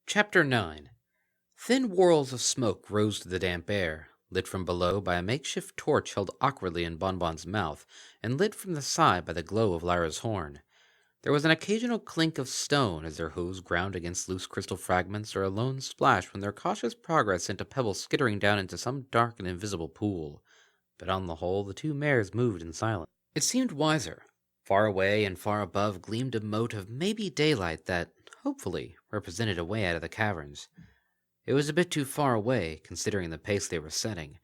Chapter 9. Thin whorls of smoke rose to the damp air, lit from below by a makeshift torch held awkwardly in Bonbon's mouth, and lit from the side by the glow of Lyra's horn. There was an occasional clink of stone as their hooves ground against loose crystal fragments, or a lone splash when their cautious progress sent a pebble skittering down into some dark and invisible pool. But on the whole, the two mares moved in silence. It seemed wiser. Far away and far above gleamed a mote of maybe daylight that, hopefully, represented a way out of the caverns. It was a bit too far away, considering the pace they were setting.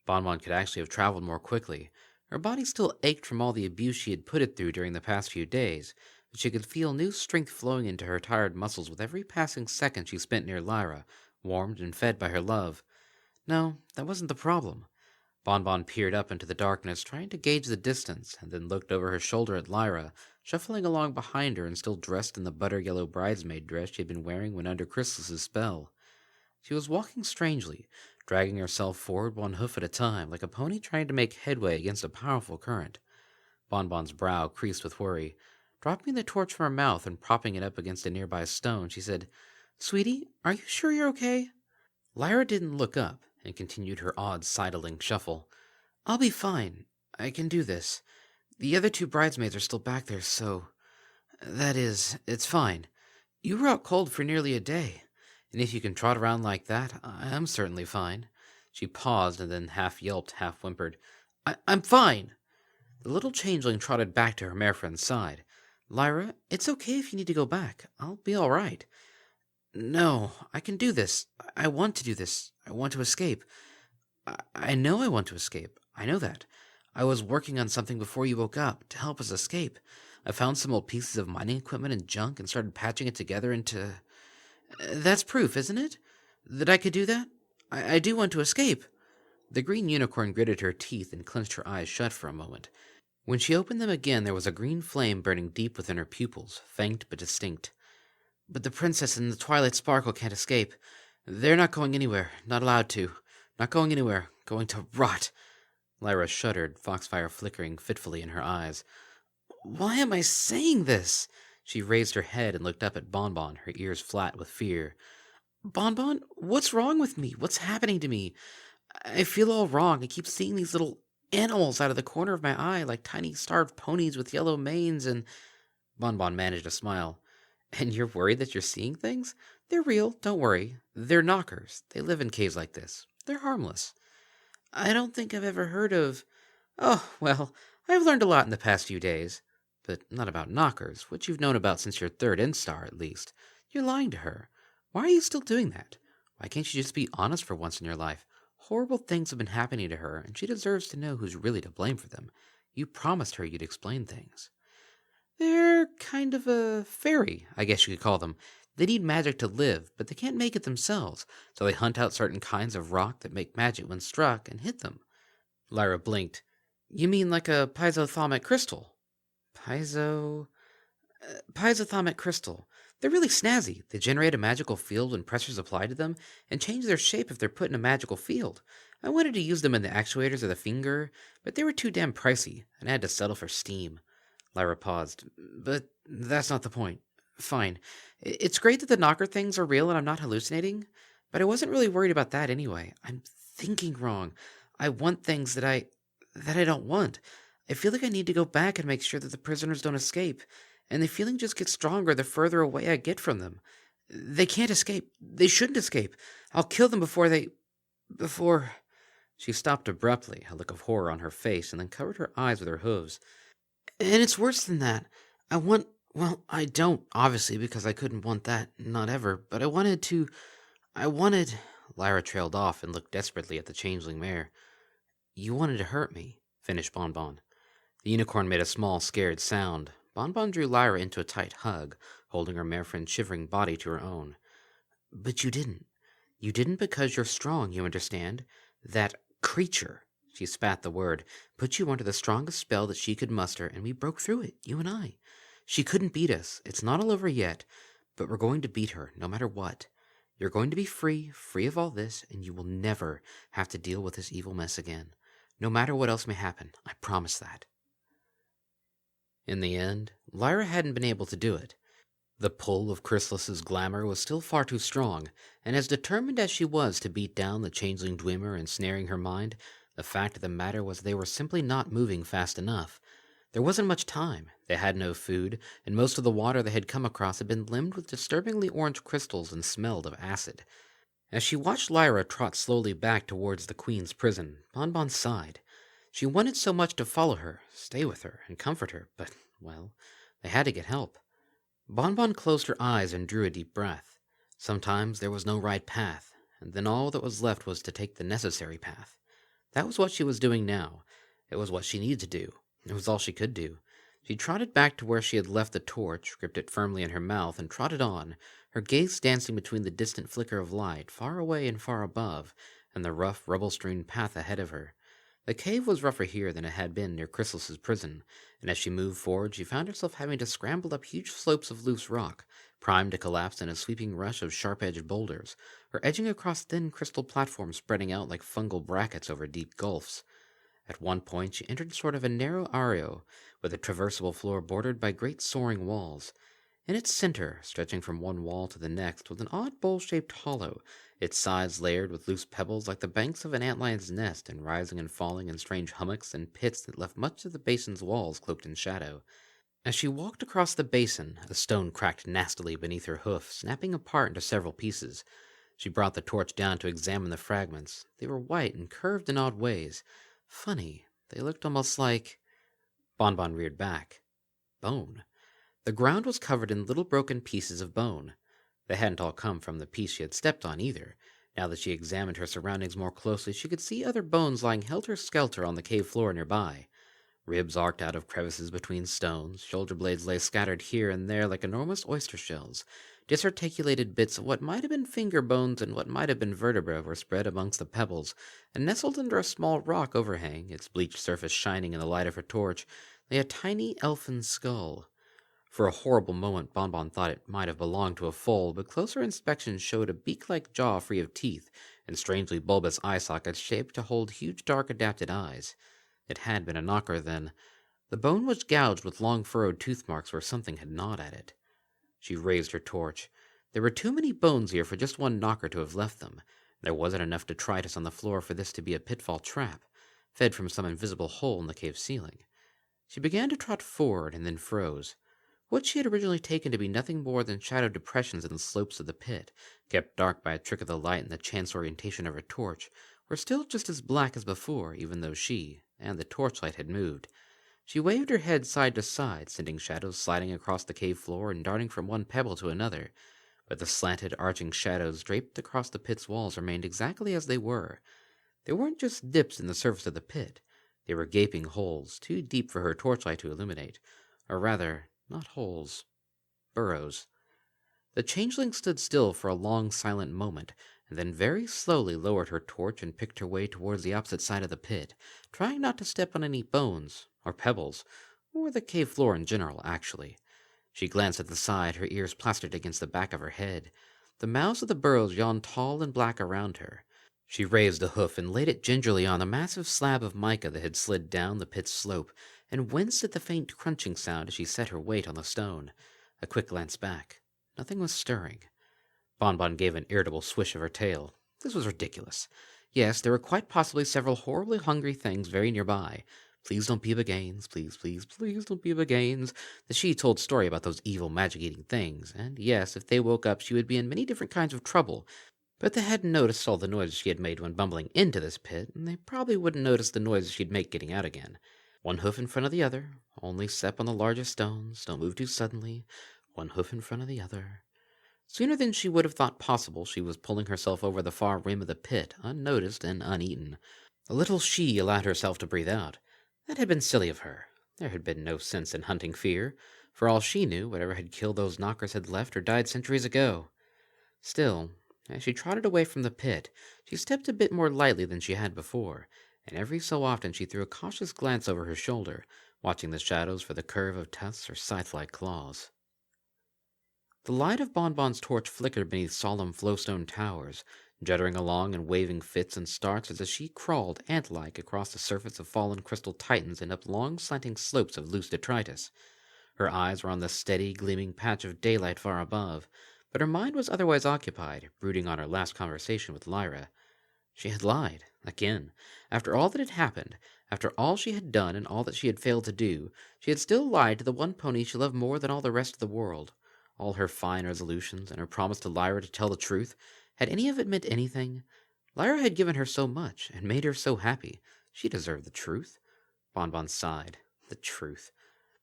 Bonbon could actually have traveled more quickly. Her body still ached from all the abuse she had put it through during the past few days, but she could feel new strength flowing into her tired muscles with every passing second she spent near Lyra, warmed and fed by her love. No, that wasn't the problem. Bonbon peered up into the darkness, trying to gauge the distance, and then looked over her shoulder at Lyra, shuffling along behind her and still dressed in the butter-yellow bridesmaid dress she had been wearing when under Chrysalis's spell. She was walking strangely, dragging herself forward one hoof at a time, like a pony trying to make headway against a powerful current. Bonbon's brow creased with worry. Dropping the torch from her mouth and propping it up against a nearby stone, she said, "Sweetie, are you sure you're okay?" Lyra didn't look up and continued her odd sidling shuffle. "I'll be fine. I can do this. The other two bridesmaids are still back there, so... That is, it's fine. You were out cold for nearly a day, and if you can trot around like that, I'm certainly fine." She paused and then half yelped, half whimpered, I'm fine!" The little changeling trotted back to her marefriend's side. "Lyra, it's okay if you need to go back. I'll be all right." "No, I can do this. I want to do this. I want to escape. I know I want to escape. I know that. I was working on something before you woke up to help us escape. I found some old pieces of mining equipment and junk and started patching it together into... That's proof, isn't it? That I could do that? I do want to escape." The green unicorn gritted her teeth and clenched her eyes shut for a moment. When she opened them again, there was a green flame burning deep within her pupils, faint but distinct. "But the princess and the Twilight Sparkle can't escape. They're not going anywhere. Not allowed to. Not going anywhere. Going to rot." Lyra shuddered, foxfire flickering fitfully in her eyes. "Why am I saying this?" She raised her head and looked up at Bonbon, her ears flat with fear. "Bonbon, what's wrong with me? What's happening to me? I feel all wrong. I keep seeing these little animals out of the corner of my eye, like tiny starved ponies with yellow manes and..." Bonbon managed a smile. "And you're worried that you're seeing things? They're real, don't worry. They're knockers. They live in caves like this. They're harmless." "I don't think I've ever heard of..." "Oh, well, I've learned a lot in the past few days. But not about knockers, which you've known about since your third instar, at least. You're lying to her. Why are you still doing that? Why can't you just be honest for once in your life? Horrible things have been happening to her, and she deserves to know who's really to blame for them. You promised her you'd explain things." "They're kind of a fairy, I guess you could call them. They need magic to live, but they can't make it themselves, so they hunt out certain kinds of rock that make magic when struck and hit them." Lyra blinked. "You mean like a piezothamic crystal?" Piezothamic crystal. They're really snazzy. They generate a magical field when pressure's applied to them, and change their shape if they're put in a magical field. I wanted to use them in the actuators of the finger, but they were too damn pricey, and I had to settle for steam." Lyra paused. "But that's not the point. Fine. It's great that the knocker things are real and I'm not hallucinating, but I wasn't really worried about that anyway. I'm thinking wrong. I want things that I don't want. I feel like I need to go back and make sure that the prisoners don't escape, and the feeling just gets stronger the further away I get from them. They can't escape. They shouldn't escape. I'll kill them before... She stopped abruptly, a look of horror on her face, and then covered her eyes with her hooves. "And it's worse than that. Well, I don't, obviously, because I couldn't want that, not ever, but I wanted... Lyra trailed off and looked desperately at the changeling mare. "You wanted to hurt me," finished Bonbon. The unicorn made a small, scared sound. Bonbon drew Lyra into a tight hug, holding her marefriend's shivering body to her own. "But you didn't. You didn't because you're strong, you understand? That creature," she spat the word, "put you under the strongest spell that she could muster, and we broke through it, you and I. She couldn't beat us. It's not all over yet, but we're going to beat her, no matter what. You're going to be free of all this, and you will never have to deal with this evil mess again. No matter what else may happen, I promise that." In the end, Lyra hadn't been able to do it. The pull of Chrysalis's glamour was still far too strong, and as determined as she was to beat down the changeling Dwemer ensnaring her mind, the fact of the matter was they were simply not moving fast enough. There wasn't much time, they had no food, and most of the water they had come across had been limned with disturbingly orange crystals and smelled of acid. As she watched Lyra trot slowly back towards the Queen's prison, Bonbon sighed. She wanted so much to follow her, stay with her, and comfort her, but, well, they had to get help. Bonbon closed her eyes and drew a deep breath. Sometimes there was no right path, and then all that was left was to take the necessary path. That was what she was doing now. It was what she needed to do. It was all she could do. She trotted back to where she had left the torch, gripped it firmly in her mouth, and trotted on, her gaze dancing between the distant flicker of light, far away and far above, and the rough, rubble-strewn path ahead of her. The cave was rougher here than it had been near Chrysalis's prison, and as she moved forward she found herself having to scramble up huge slopes of loose rock, primed to collapse in a sweeping rush of sharp-edged boulders, or edging across thin crystal platforms spreading out like fungal brackets over deep gulfs. At one point she entered sort of a narrow arroyo, with a traversable floor bordered by great soaring walls. In its center, stretching from one wall to the next, was an odd bowl-shaped hollow, its sides layered with loose pebbles like the banks of an antlion's nest, and rising and falling in strange hummocks and pits that left much of the basin's walls cloaked in shadow. As she walked across the basin, a stone cracked nastily beneath her hoof, snapping apart into several pieces. She brought the torch down to examine the fragments. They were white and curved in odd ways. Funny, they looked almost like... Bonbon reared back. Bone. The ground was covered in little broken pieces of bone. They hadn't all come from the piece she had stepped on either. Now that she examined her surroundings more closely, she could see other bones lying helter-skelter on the cave floor nearby. Ribs arced out of crevices between stones, shoulder blades lay scattered here and there like enormous oyster shells. Disarticulated bits of what might have been finger bones and what might have been vertebrae were spread amongst the pebbles, and nestled under a small rock overhang, its bleached surface shining in the light of her torch, lay a tiny elfin skull. For a horrible moment Bonbon thought it might have belonged to a foal, but closer inspection showed a beak-like jaw free of teeth, and strangely bulbous eye sockets shaped to hold huge dark adapted eyes. It had been a knocker, then. The bone was gouged with long furrowed tooth marks where something had gnawed at it. She raised her torch. There were too many bones here for just one knocker to have left them. There wasn't enough detritus on the floor for this to be a pitfall trap, fed from some invisible hole in the cave ceiling. She began to trot forward and then froze. What she had originally taken to be nothing more than shadowed depressions in the slopes of the pit, kept dark by a trick of the light and the chance orientation of her torch, were still just as black as before, even though she and the torchlight had moved. She waved her head side to side, sending shadows sliding across the cave floor and darting from one pebble to another. But the slanted, arching shadows draped across the pit's walls remained exactly as they were. They weren't just dips in the surface of the pit. They were gaping holes, too deep for her torchlight to illuminate. Or rather, not holes, burrows. The changeling stood still for a long, silent moment, and then very slowly lowered her torch and picked her way towards the opposite side of the pit, trying not to step on any bones, or pebbles, or the cave floor in general, actually. She glanced at the side, her ears plastered against the back of her head. The mouths of the burrows yawned tall and black around her. She raised a hoof and laid it gingerly on a massive slab of mica that had slid down the pit's slope, and winced at the faint crunching sound as she set her weight on the stone. A quick glance back. Nothing was stirring. Bonbon gave an irritable swish of her tail. This was ridiculous. Yes, there were quite possibly several horribly hungry things very nearby. Please don't be Bagains. Please, please, please don't be Bagains. The she told story about those evil magic-eating things, and yes, if they woke up she would be in many different kinds of trouble. But they hadn't noticed all the noises she had made when bumbling into this pit, and they probably wouldn't notice the noises she'd make getting out again. One hoof in front of the other. Only step on the largest stones. Don't move too suddenly. One hoof in front of the other. Sooner than she would have thought possible, she was pulling herself over the far rim of the pit, unnoticed and uneaten. A little she allowed herself to breathe out. That had been silly of her. There had been no sense in hunting fear. For all she knew, whatever had killed those knockers had left or died centuries ago. Still, as she trotted away from the pit, she stepped a bit more lightly than she had before, and every so often she threw a cautious glance over her shoulder, watching the shadows for the curve of tusks or scythe-like claws. The light of Bonbon's torch flickered beneath solemn flowstone towers, juddering along in waving fits and starts as she crawled, ant-like, across the surface of fallen crystal titans and up long slanting slopes of loose detritus. Her eyes were on the steady, gleaming patch of daylight far above, but her mind was otherwise occupied, brooding on her last conversation with Lyra. She had lied, again. After all that had happened, after all she had done and all that she had failed to do, she had still lied to the one pony she loved more than all the rest of the world. All her fine resolutions, and her promise to Lyra to tell the truth, had any of it meant anything? Lyra had given her so much, and made her so happy. She deserved the truth. Bonbon sighed. The truth.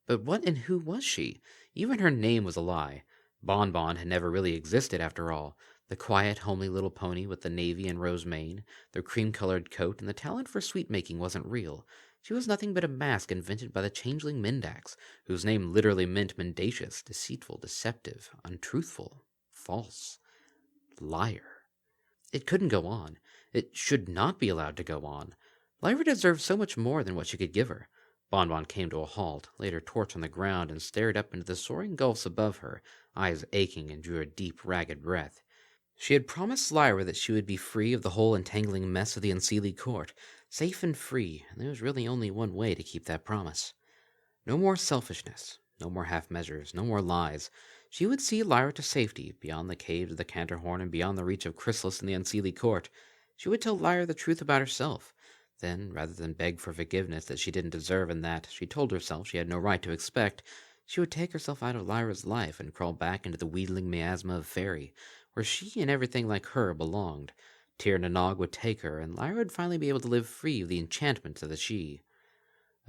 But what and who was she? Even her name was a lie. Bonbon had never really existed, after all. The quiet, homely little pony with the navy and rose mane, the cream-colored coat, and the talent for sweet-making wasn't real. She was nothing but a mask invented by the changeling Mendax, whose name literally meant mendacious, deceitful, deceptive, untruthful, false. Liar. It couldn't go on. It should not be allowed to go on. Lyra deserved so much more than what she could give her. Bonbon came to a halt, laid her torch on the ground, and stared up into the soaring gulfs above her, eyes aching, and drew a deep, ragged breath. She had promised Lyra that she would be free of the whole entangling mess of the unseelie court, safe and free, and there was really only one way to keep that promise. No more selfishness, no more half-measures, no more lies. She would see Lyra to safety, beyond the caves of the Canterhorn and beyond the reach of Chrysalis and the unseelie court. She would tell Lyra the truth about herself. Then, rather than beg for forgiveness that she didn't deserve and that, she told herself, she had no right to expect, she would take herself out of Lyra's life and crawl back into the wheedling miasma of Fairy, where she and everything like her belonged. Tir na Nog would take her, and Lyra would finally be able to live free of the enchantments of the Sidhe.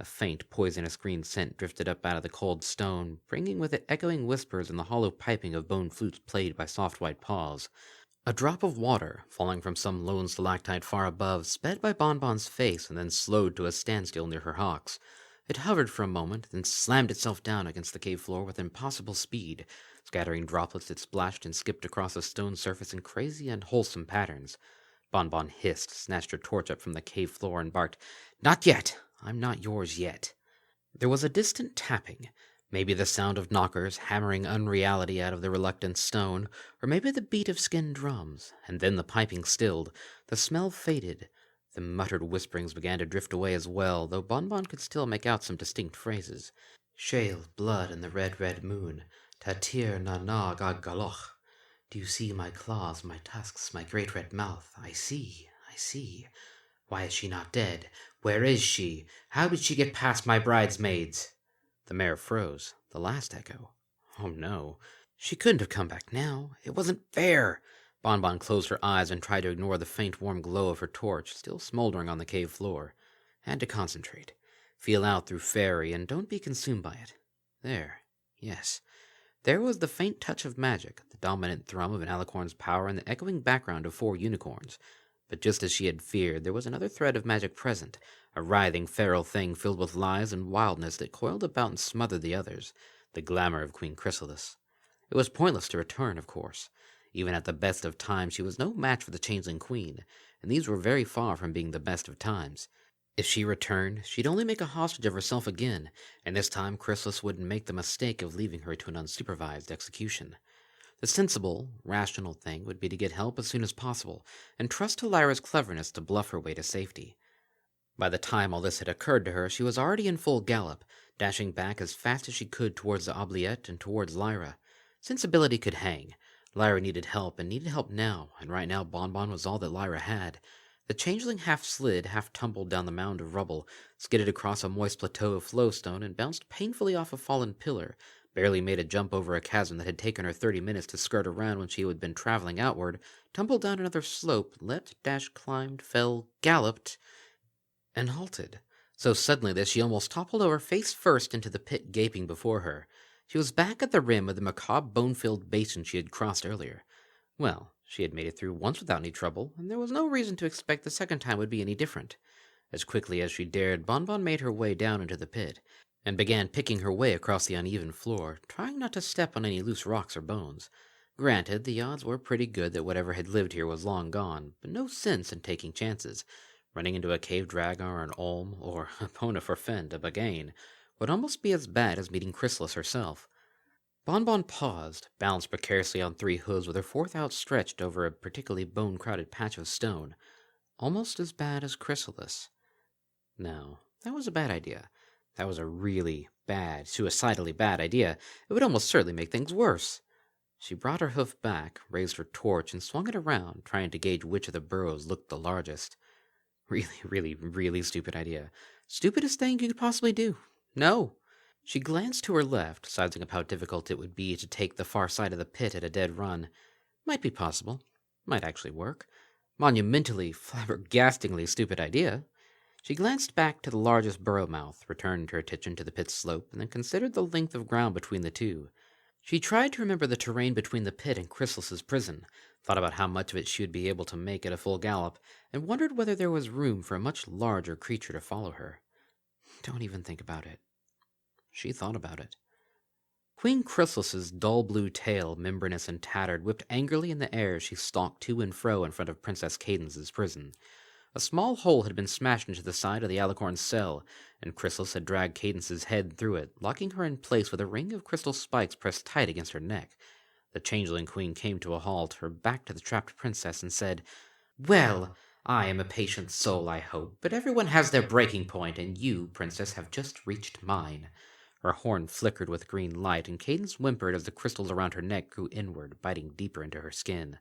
A faint, poisonous green scent drifted up out of the cold stone, bringing with it echoing whispers and the hollow piping of bone flutes played by soft white paws. A drop of water, falling from some lone stalactite far above, sped by Bonbon's face and then slowed to a standstill near her hocks. It hovered for a moment, then slammed itself down against the cave floor with impossible speed. Scattering droplets, it splashed and skipped across the stone surface in crazy and wholesome patterns. Bonbon hissed, snatched her torch up from the cave floor, and barked, "Not yet! I'm not yours yet." There was a distant tapping. Maybe the sound of knockers hammering unreality out of the reluctant stone, or maybe the beat of skinned drums, and then the piping stilled, the smell faded, the muttered whisperings began to drift away as well, though Bonbon could still make out some distinct phrases. "Shale, blood, and the red, red moon, Tatir na Nog ag galoch. Do you see my claws, my tusks, my great red mouth? I see, I see. Why is she not dead? Where is she? How did she get past my bridesmaids?" The mare froze. The last echo. Oh no. She couldn't have come back now. It wasn't fair. Bonbon closed her eyes and tried to ignore the faint warm glow of her torch, still smoldering on the cave floor. Had to concentrate. Feel out through Fairy, and don't be consumed by it. There. Yes. There was the faint touch of magic, the dominant thrum of an alicorn's power, and the echoing background of 4 unicorns. But just as she had feared, there was another thread of magic present, a writhing feral thing filled with lies and wildness that coiled about and smothered the others, the glamour of Queen Chrysalis. It was pointless to return, of course. Even at the best of times, she was no match for the changeling queen, and these were very far from being the best of times. If she returned, she'd only make a hostage of herself again, and this time Chrysalis wouldn't make the mistake of leaving her to an unsupervised execution. The sensible, rational thing would be to get help as soon as possible, and trust to Lyra's cleverness to bluff her way to safety. By the time all this had occurred to her, she was already in full gallop, dashing back as fast as she could towards the oubliette and towards Lyra. Sensibility could hang. Lyra needed help now, and right now Bonbon was all that Lyra had. The changeling half slid, half tumbled down the mound of rubble, skidded across a moist plateau of flowstone, and bounced painfully off a fallen pillar, barely made a jump over a chasm that had taken her 30 minutes to skirt around when she had been traveling outward, tumbled down another slope, leapt, dashed, climbed, fell, galloped, and halted. So suddenly that she almost toppled over face first into the pit gaping before her. She was back at the rim of the macabre bone-filled basin she had crossed earlier. Well, she had made it through once without any trouble, and there was no reason to expect the second time would be any different. As quickly as she dared, Bonbon made her way down into the pit, and began picking her way across the uneven floor, trying not to step on any loose rocks or bones. Granted, the odds were pretty good that whatever had lived here was long gone, but no sense in taking chances. Running into a cave dragon or an olm, or, Epona forfend, a bagain, would almost be as bad as meeting Chrysalis herself. Bonbon paused, balanced precariously on 3 hooves with her 4th outstretched over a particularly bone-crowded patch of stone. Almost as bad as Chrysalis. No, that was a bad idea. That was a really bad, suicidally bad idea. It would almost certainly make things worse. She brought her hoof back, raised her torch, and swung it around, trying to gauge which of the burrows looked the largest. Really stupid idea. Stupidest thing you could possibly do. No. She glanced to her left, sizing up how difficult it would be to take the far side of the pit at a dead run. Might be possible. Might actually work. Monumentally, flabbergastingly stupid idea. She glanced back to the largest burrow mouth, returned her attention to the pit's slope, and then considered the length of ground between the two. She tried to remember the terrain between the pit and Chrysalis's prison, thought about how much of it she would be able to make at a full gallop, and wondered whether there was room for a much larger creature to follow her. Don't even think about it. She thought about it. Queen Chrysalis's dull blue tail, membranous and tattered, whipped angrily in the air as she stalked to and fro in front of Princess Cadence's prison. A small hole had been smashed into the side of the alicorn's cell, and Chrysalis had dragged Cadence's head through it, locking her in place with a ring of crystal spikes pressed tight against her neck. The changeling queen came to a halt, her back to the trapped princess, and said, "Well, I am a patient soul, I hope, but everyone has their breaking point, and you, princess, have just reached mine." Her horn flickered with green light, and Cadence whimpered as the crystals around her neck grew inward, biting deeper into her skin.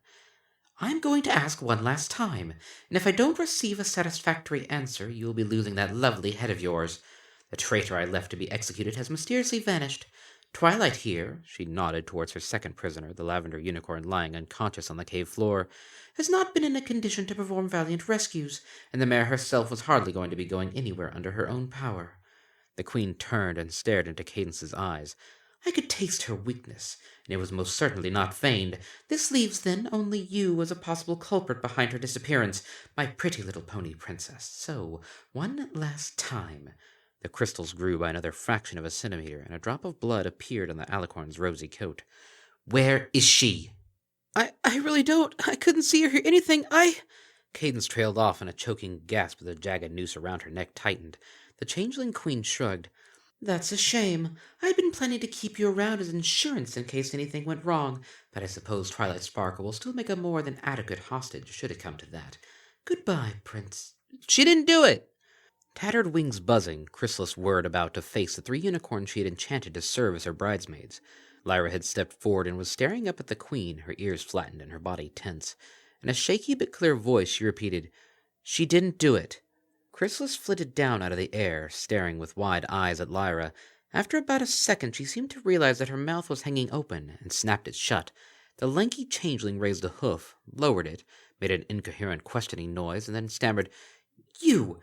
"I'm going to ask one last time, and if I don't receive a satisfactory answer, you will be losing that lovely head of yours. The traitor I left to be executed has mysteriously vanished. Twilight here," she nodded towards her second prisoner, the lavender unicorn lying unconscious on the cave floor, "has not been in a condition to perform valiant rescues, and the mare herself was hardly going to be going anywhere under her own power." The queen turned and stared into Cadence's eyes. "I could taste her weakness, and it was most certainly not feigned. This leaves, then, only you as a possible culprit behind her disappearance, my pretty little pony princess. So, one last time." The crystals grew by another fraction of a centimeter, and a drop of blood appeared on the alicorn's rosy coat. "Where is she?" I really don't. I couldn't see or hear anything. Cadence trailed off in a choking gasp as the jagged noose around her neck tightened. The changeling queen shrugged. "That's a shame. I'd been planning to keep you around as insurance in case anything went wrong, but I suppose Twilight Sparkle will still make a more than adequate hostage should it come to that. Goodbye, Prince." "She didn't do it!" Tattered wings buzzing, Chrysalis whirred about to face the 3 unicorns she had enchanted to serve as her bridesmaids. Lyra had stepped forward and was staring up at the queen, her ears flattened and her body tense. In a shaky but clear voice, she repeated, "She didn't do it." Chrysalis flitted down out of the air, staring with wide eyes at Lyra. After about a second, she seemed to realize that her mouth was hanging open, and snapped it shut. The lanky changeling raised a hoof, lowered it, made an incoherent questioning noise, and then stammered, You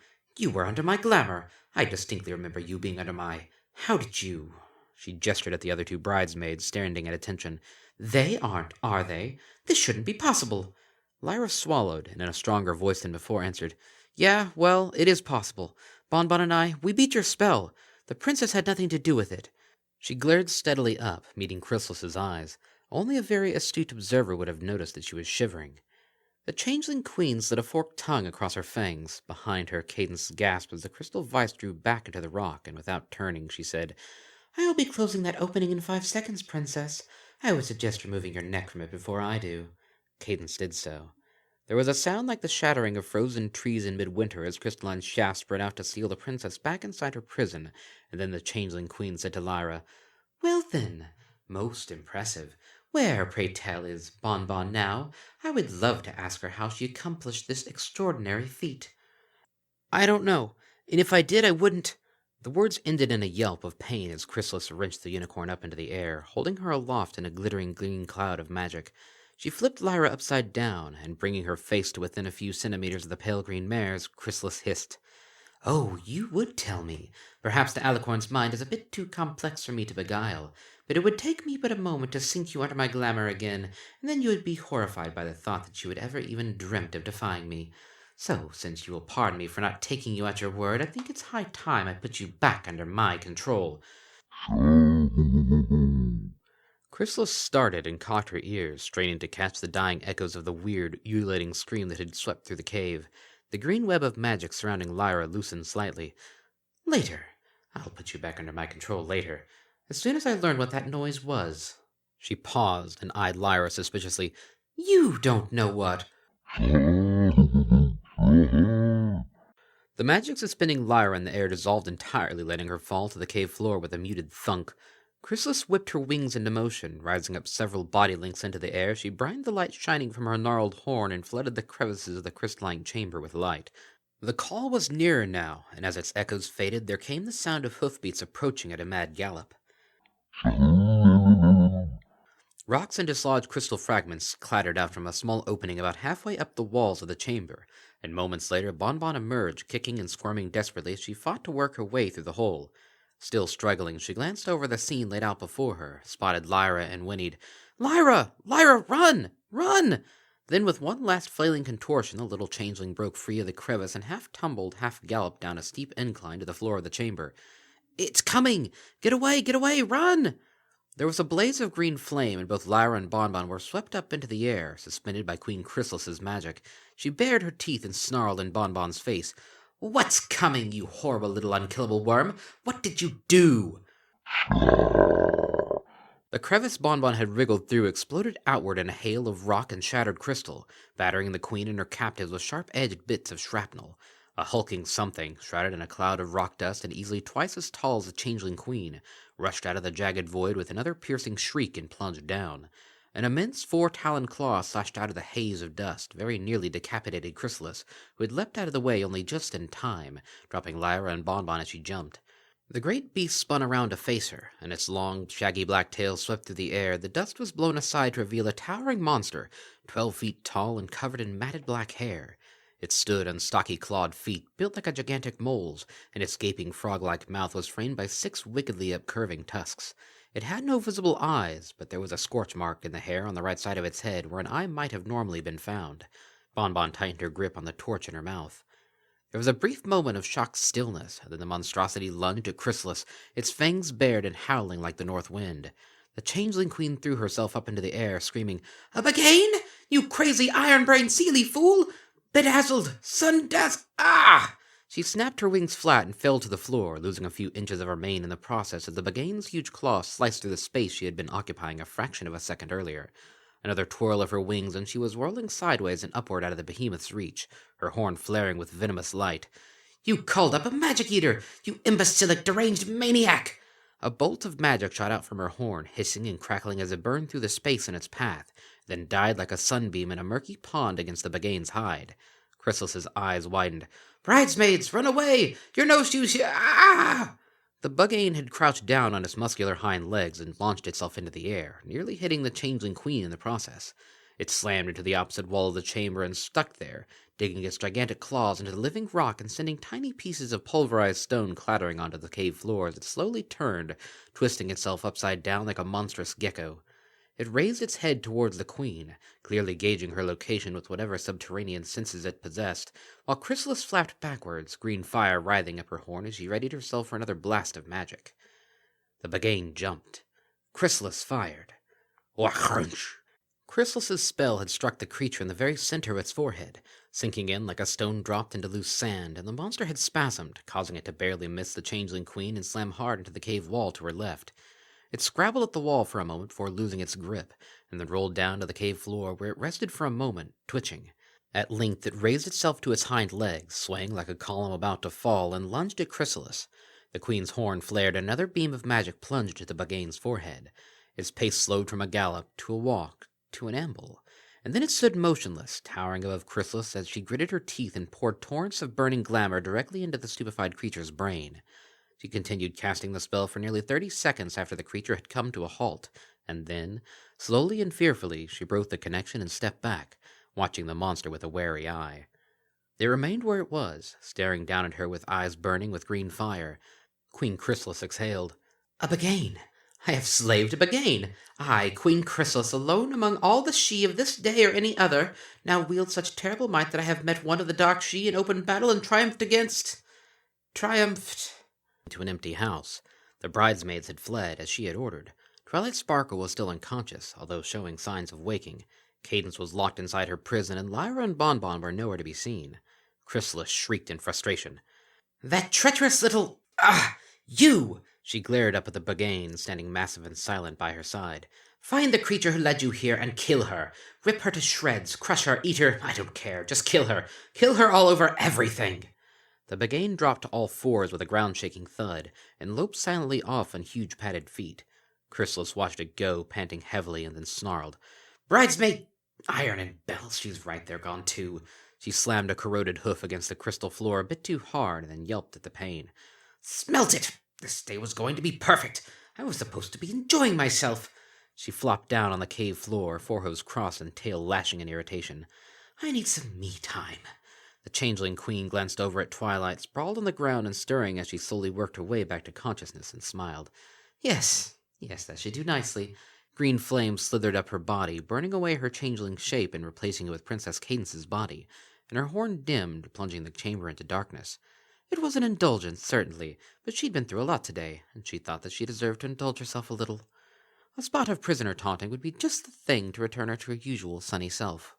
were under my glamour. I distinctly remember you being under my... How did you..." She gestured at the other 2 bridesmaids, standing at attention. "They aren't, are they? This shouldn't be possible." Lyra swallowed, and in a stronger voice than before answered, "Yeah, well, it is possible. Bonbon and I, we beat your spell. The princess had nothing to do with it." She glared steadily up, meeting Chrysalis's eyes. Only a very astute observer would have noticed that she was shivering. The changeling queen slid a forked tongue across her fangs. Behind her, Cadence gasped as the crystal vice drew back into the rock, and without turning, she said, "I'll be closing that opening in 5 seconds, princess. I would suggest removing your neck from it before I do." Cadence did so. There was a sound like the shattering of frozen trees in midwinter as crystalline shafts spread out to seal the princess back inside her prison, and then the changeling queen said to Lyra, "Well then, most impressive. Where, pray tell, is Bonbon now? I would love to ask her how she accomplished this extraordinary feat." "I don't know, and if I did, I wouldn't..." The words ended in a yelp of pain as Chrysalis wrenched the unicorn up into the air, holding her aloft in a glittering green cloud of magic. She flipped Lyra upside down, and bringing her face to within a few centimeters of the pale green mare's, Chrysalis hissed, "Oh, you would tell me. Perhaps the alicorn's mind is a bit too complex for me to beguile, but it would take me but a moment to sink you under my glamour again, and then you would be horrified by the thought that you had ever even dreamt of defying me. So, since you will pardon me for not taking you at your word, I think it's high time I put you back under my control." Chrysalis started and cocked her ears, straining to catch the dying echoes of the weird, ululating scream that had swept through the cave. The green web of magic surrounding Lyra loosened slightly. "Later. I'll put you back under my control later. As soon as I learn what that noise was." She paused and eyed Lyra suspiciously. "You don't know what..." The The magic suspending Lyra in the air dissolved entirely, letting her fall to the cave floor with a muted thunk. Chrysalis whipped her wings into motion, rising up several body lengths into the air. She brined the light shining from her gnarled horn and flooded the crevices of the crystalline chamber with light. The call was nearer now, and as its echoes faded, there came the sound of hoofbeats approaching at a mad gallop. Rocks and dislodged crystal fragments clattered out from a small opening about halfway up the walls of the chamber, and moments later Bonbon emerged, kicking and squirming desperately as she fought to work her way through the hole. Still struggling, she glanced over the scene laid out before her, spotted Lyra, and whinnied, "Lyra! Lyra, run! Run!" Then with one last flailing contortion, the little changeling broke free of the crevice and half tumbled, half galloped down a steep incline to the floor of the chamber. "It's coming! Get away, run!" There was a blaze of green flame, and both Lyra and Bonbon were swept up into the air, suspended by Queen Chrysalis's magic. She bared her teeth and snarled in Bonbon's face. "What's coming, you horrible little unkillable worm? What did you do?" The crevice Bonbon had wriggled through exploded outward in a hail of rock and shattered crystal, battering the queen and her captives with sharp-edged bits of shrapnel. A hulking something, shrouded in a cloud of rock dust and easily twice as tall as the changeling queen, rushed out of the jagged void with another piercing shriek and plunged down. An immense four-taloned claw slashed out of the haze of dust, very nearly decapitated Chrysalis, who had leapt out of the way only just in time, dropping Lyra and Bonbon as she jumped. The great beast spun around to face her, and its long, shaggy black tail swept through the air. The dust was blown aside to reveal a towering monster, 12 feet tall and covered in matted black hair. It stood on stocky clawed feet, built like a gigantic mole's, and its gaping frog-like mouth was framed by 6 wickedly upcurving tusks. It had no visible eyes, but there was a scorch mark in the hair on the right side of its head where an eye might have normally been found. Bonbon tightened her grip on the torch in her mouth. There was a brief moment of shocked stillness, then the monstrosity lunged at Chrysalis, its fangs bared and howling like the north wind. The changeling queen threw herself up into the air, screaming, "Up again? You crazy iron-brained sealy fool! Bedazzled! Ah!" She snapped her wings flat and fell to the floor, losing a few inches of her mane in the process as the Bagane's huge claw sliced through the space she had been occupying a fraction of a second earlier. Another twirl of her wings, and she was whirling sideways and upward out of the behemoth's reach, her horn flaring with venomous light. "You called up a magic eater! You imbecilic, deranged maniac!" A bolt of magic shot out from her horn, hissing and crackling as it burned through the space in its path, then died like a sunbeam in a murky pond against the Bagane's hide. Chrysalis's eyes widened. "Bridesmaids, run away! Your no shoes here! Ah!" The Bugane had crouched down on its muscular hind legs and launched itself into the air, nearly hitting the changeling queen in the process. It slammed into the opposite wall of the chamber and stuck there, digging its gigantic claws into the living rock and sending tiny pieces of pulverized stone clattering onto the cave floor as it slowly turned, twisting itself upside down like a monstrous gecko. It raised its head towards the queen, clearly gauging her location with whatever subterranean senses it possessed, while Chrysalis flapped backwards, green fire writhing up her horn as she readied herself for another blast of magic. The Bagane jumped. Chrysalis fired. Wah-crunch! Chrysalis's spell had struck the creature in the very center of its forehead, sinking in like a stone dropped into loose sand, and the monster had spasmed, causing it to barely miss the changeling queen and slam hard into the cave wall to her left. It scrabbled at the wall for a moment before losing its grip, and then rolled down to the cave floor, where it rested for a moment, twitching. At length it raised itself to its hind legs, swaying like a column about to fall, and lunged at Chrysalis. The queen's horn flared, and another beam of magic plunged at the Bagane's forehead. Its pace slowed from a gallop, to a walk, to an amble, and then it stood motionless, towering above Chrysalis as she gritted her teeth and poured torrents of burning glamour directly into the stupefied creature's brain. She continued casting the spell for nearly 30 seconds after the creature had come to a halt, and then, slowly and fearfully, she broke the connection and stepped back, watching the monster with a wary eye. It remained where it was, staring down at her with eyes burning with green fire. Queen Chrysalis exhaled. "A Bagaine! I have slaved a Bagaine! I, Queen Chrysalis, alone among all the Sidhe of this day or any other, now wield such terrible might that I have met one of the dark Sidhe in open battle and triumphed into an empty house. The bridesmaids had fled, as she had ordered. Twilight Sparkle was still unconscious, although showing signs of waking. Cadence was locked inside her prison, and Lyra and Bonbon were nowhere to be seen. Chrysalis shrieked in frustration. "That treacherous little... you!" She glared up at the Bagaine, standing massive and silent by her side. "Find the creature who led you here and kill her. Rip her to shreds, crush her, eat her, I don't care. Just kill her. Kill her all over everything." The Bagain dropped to all fours with a ground-shaking thud, and loped silently off on huge padded feet. Chrysalis watched it go, panting heavily, and then snarled. Bridesmaid! Iron and bells, she's right, they're gone too. She slammed a corroded hoof against the crystal floor a bit too hard, and then yelped at the pain. Smelt it! This day was going to be perfect! I was supposed to be enjoying myself! She flopped down on the cave floor, forehooves crossed and tail lashing in irritation. I need some me time. The changeling queen glanced over at Twilight, sprawled on the ground and stirring as she slowly worked her way back to consciousness, and smiled. Yes, that should do nicely. Green flames slithered up her body, burning away her changeling shape and replacing it with Princess Cadence's body, and her horn dimmed, plunging the chamber into darkness. It was an indulgence, certainly, but she'd been through a lot today, and she thought that she deserved to indulge herself a little. A spot of prisoner taunting would be just the thing to return her to her usual sunny self.